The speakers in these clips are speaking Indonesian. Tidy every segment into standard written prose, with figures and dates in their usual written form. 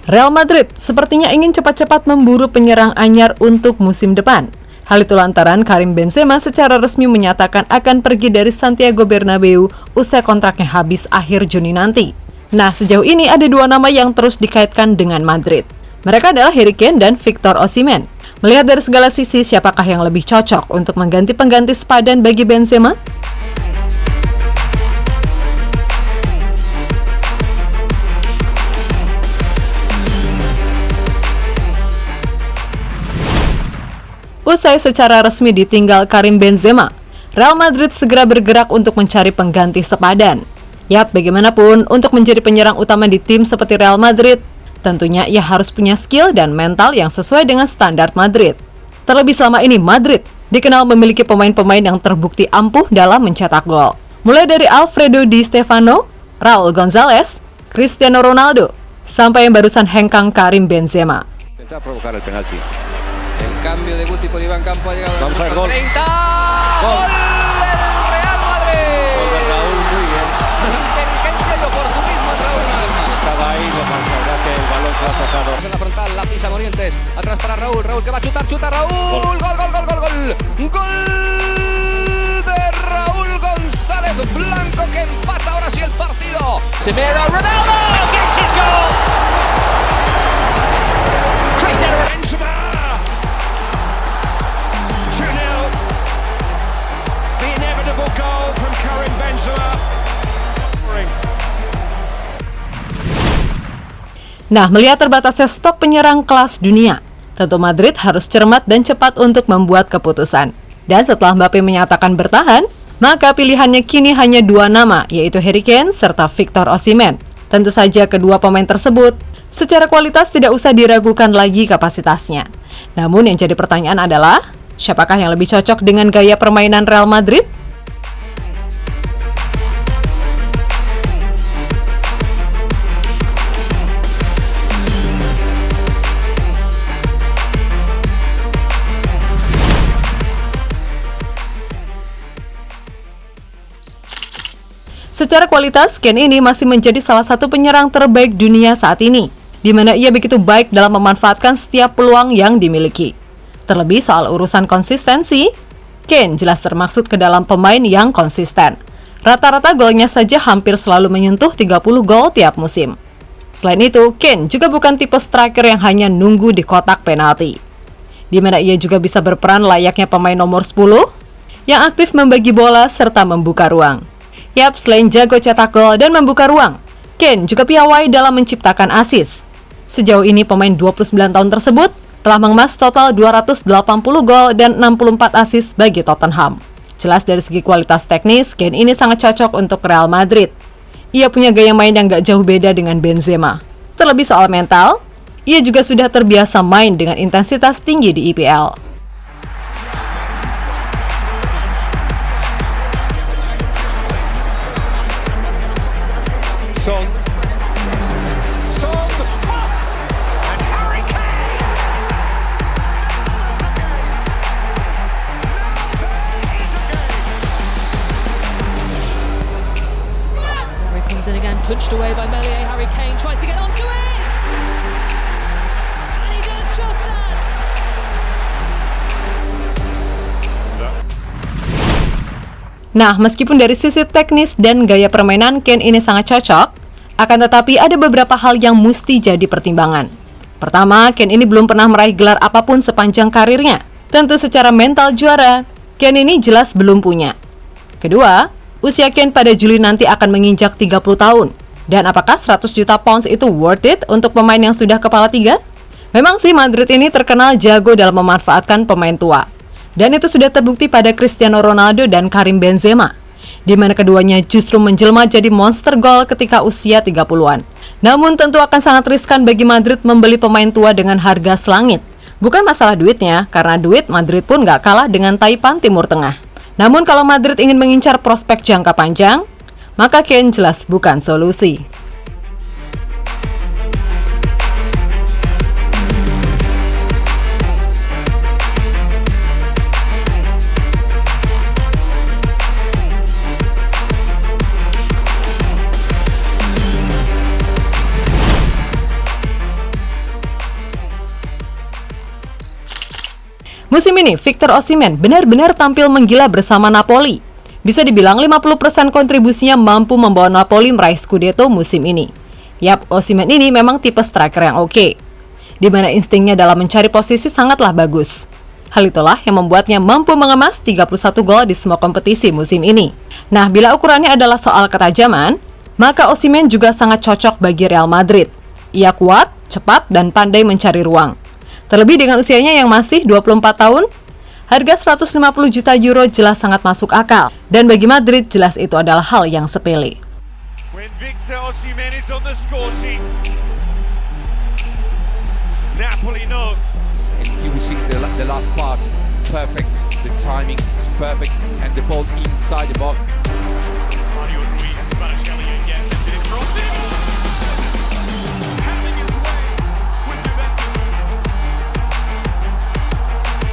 Real Madrid sepertinya ingin cepat-cepat memburu penyerang anyar untuk musim depan. Hal itu lantaran Karim Benzema secara resmi menyatakan akan pergi dari Santiago Bernabeu usai kontraknya habis akhir Juni nanti. Nah, sejauh ini ada dua nama yang terus dikaitkan dengan Madrid. Mereka adalah Harry Kane dan Victor Osimhen. Melihat dari segala sisi, siapakah yang lebih cocok untuk mengganti pengganti sepadan bagi Benzema? Usai secara resmi ditinggal Karim Benzema, Real Madrid segera bergerak untuk mencari pengganti sepadan. Yap, bagaimanapun, untuk menjadi penyerang utama di tim seperti Real Madrid, tentunya ia harus punya skill dan mental yang sesuai dengan standar Madrid. Terlebih selama ini Madrid dikenal memiliki pemain-pemain yang terbukti ampuh dalam mencetak gol. Mulai dari Alfredo Di Stefano, Raul Gonzalez, Cristiano Ronaldo, sampai yang barusan hengkang Karim Benzema. Intenta provocar el penalti. Cambio de Guti por Iván Campo, ha llegado Vamos a ver, gol. 30. Gol. ¡Gol del Real Madrid! Gol de Raúl, muy bien. Inteligencia y oportunismo de Raúl una vez más. Estaba ahí, lo más verdad que el balón se lo ha sacado. En la frontal, la pisa Morientes. Atrás para Raúl. Raúl que va a chutar, chuta Raúl. Gol, gol, gol, gol, gol, gol. Gol de Raúl González Blanco que empata ahora sí el partido. Semero, Ronaldo gets his goal. Cristiano Benzema. 2-0. The inevitable goal from Karim Benzema. Nah, melihat terbatasnya stok penyerang kelas dunia, tentu Madrid harus cermat dan cepat untuk membuat keputusan. Dan setelah Mbappe menyatakan bertahan, maka pilihannya kini hanya dua nama, yaitu Harry Kane serta Victor Osimhen. Tentu saja kedua pemain tersebut secara kualitas tidak usah diragukan lagi kapasitasnya. Namun yang jadi pertanyaan adalah, siapakah yang lebih cocok dengan gaya permainan Real Madrid? Secara kualitas, Kane ini masih menjadi salah satu penyerang terbaik dunia saat ini, di mana ia begitu baik dalam memanfaatkan setiap peluang yang dimiliki. Terlebih soal urusan konsistensi, Kane jelas termaksud ke dalam pemain yang konsisten. Rata-rata golnya saja hampir selalu menyentuh 30 gol tiap musim. Selain itu, Kane juga bukan tipe striker yang hanya nunggu di kotak penalti, di mana ia juga bisa berperan layaknya pemain nomor 10 yang aktif membagi bola serta membuka ruang. Yap, selain jago cetak gol dan membuka ruang, Kane juga piawai dalam menciptakan assist. Sejauh ini pemain 29 tahun tersebut telah mengemas total 280 gol dan 64 assist bagi Tottenham. Jelas dari segi kualitas teknis, Kane ini sangat cocok untuk Real Madrid. Ia punya gaya main yang gak jauh beda dengan Benzema. Terlebih soal mental, ia juga sudah terbiasa main dengan intensitas tinggi di IPL. Son. And Harry Kane. Harry comes in again, touched away by Meslier. Harry Kane tries to get onto it. And he does just that. Nah, meskipun dari sisi teknis dan gaya permainan Kane ini sangat cocok, akan tetapi ada beberapa hal yang mesti jadi pertimbangan. Pertama, Kane ini belum pernah meraih gelar apapun sepanjang karirnya. Tentu secara mental juara, Kane ini jelas belum punya. Kedua, usia Kane pada Juli nanti akan menginjak 30 tahun. Dan apakah 100 juta pounds itu worth it untuk pemain yang sudah kepala tiga? Memang sih Madrid ini terkenal jago dalam memanfaatkan pemain tua. Dan itu sudah terbukti pada Cristiano Ronaldo dan Karim Benzema, di mana keduanya justru menjelma jadi monster gol ketika usia 30-an. Namun tentu akan sangat riskan bagi Madrid membeli pemain tua dengan harga selangit. Bukan masalah duitnya, karena duit Madrid pun gak kalah dengan Taipan Timur Tengah. Namun kalau Madrid ingin mengincar prospek jangka panjang, maka Kane jelas bukan solusi. Musim ini, Victor Osimhen benar-benar tampil menggila bersama Napoli. Bisa dibilang 50% kontribusinya mampu membawa Napoli meraih Scudetto musim ini. Yap, Osimhen ini memang tipe striker yang oke, di mana instingnya dalam mencari posisi sangatlah bagus. Hal itulah yang membuatnya mampu mengemas 31 gol di semua kompetisi musim ini. Nah, bila ukurannya adalah soal ketajaman, maka Osimhen juga sangat cocok bagi Real Madrid. Ia kuat, cepat, dan pandai mencari ruang. Terlebih dengan usianya yang masih 24 tahun, harga 150 juta euro jelas sangat masuk akal. Dan bagi Madrid, jelas itu adalah hal yang sepele. When Victor Osimhen is on the score sheet, Napoli know. And you will see the last part, perfect, the timing is perfect, and the ball inside the box. Mario Rui and Kvaratskhelia again. Did it cross it? Having his way with Juventus.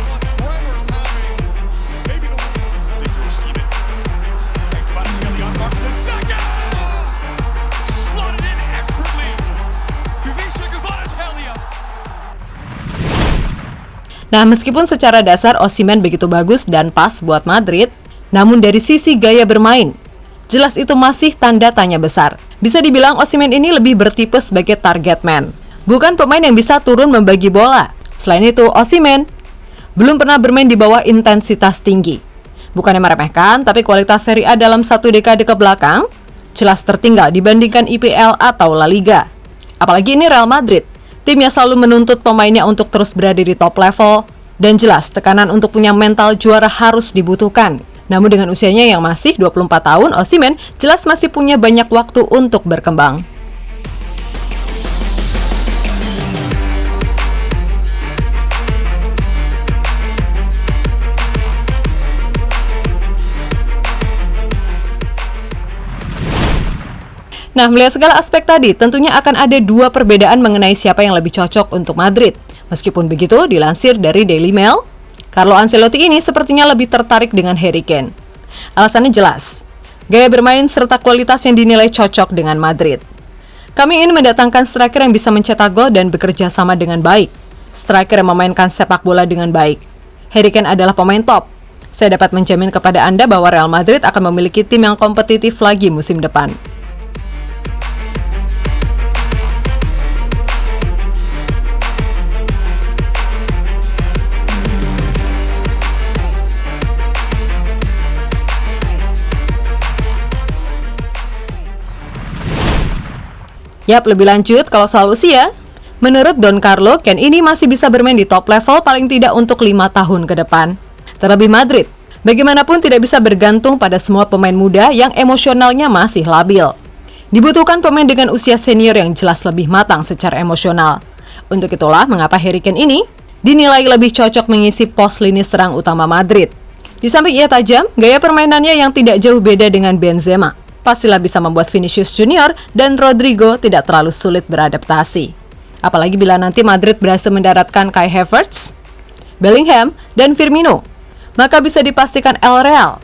What Bremer's having. Maybe the worst. Victor Osimhen. And Kvaratskhelia on mark for the second. Slotted in expertly. Kvisha Kvaratskhelia. Nah, meskipun secara dasar Osimhen begitu bagus dan pas buat Madrid, namun dari sisi gaya bermain, jelas itu masih tanda tanya besar. Bisa dibilang Osimhen ini lebih bertipe sebagai target man, bukan pemain yang bisa turun membagi bola. Selain itu, Osimhen belum pernah bermain di bawah intensitas tinggi. Bukannya meremehkan, tapi kualitas Serie A dalam satu dekade ke belakang jelas tertinggal dibandingkan IPL atau La Liga. Apalagi ini Real Madrid. Timnya selalu menuntut pemainnya untuk terus berada di top level, dan jelas tekanan untuk punya mental juara harus dibutuhkan. Namun dengan usianya yang masih 24 tahun, Osimhen jelas masih punya banyak waktu untuk berkembang. Nah, melihat segala aspek tadi, tentunya akan ada dua perbedaan mengenai siapa yang lebih cocok untuk Madrid. Meskipun begitu, dilansir dari Daily Mail, Carlo Ancelotti ini sepertinya lebih tertarik dengan Harry Kane. Alasannya jelas, gaya bermain serta kualitas yang dinilai cocok dengan Madrid. Kami ingin mendatangkan striker yang bisa mencetak gol dan bekerja sama dengan baik. Striker yang memainkan sepak bola dengan baik. Harry Kane adalah pemain top. Saya dapat menjamin kepada Anda bahwa Real Madrid akan memiliki tim yang kompetitif lagi musim depan. Yap, lebih lanjut kalau soal usia, menurut Don Carlo, Kane ini masih bisa bermain di top level paling tidak untuk 5 tahun ke depan. Terlebih Madrid, bagaimanapun tidak bisa bergantung pada semua pemain muda yang emosionalnya masih labil. Dibutuhkan pemain dengan usia senior yang jelas lebih matang secara emosional. Untuk itulah mengapa Harry Kane ini dinilai lebih cocok mengisi pos lini serang utama Madrid. Di samping ia tajam, gaya permainannya yang tidak jauh beda dengan Benzema pastilah bisa membuat Vinicius Junior dan Rodrigo tidak terlalu sulit beradaptasi. Apalagi bila nanti Madrid berhasil mendaratkan Kai Havertz, Bellingham, dan Firmino, maka bisa dipastikan El Real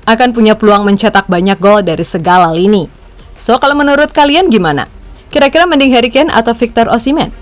akan punya peluang mencetak banyak gol dari segala lini. So, kalau menurut kalian gimana? Kira-kira mending Harry Kane atau Victor Osimhen?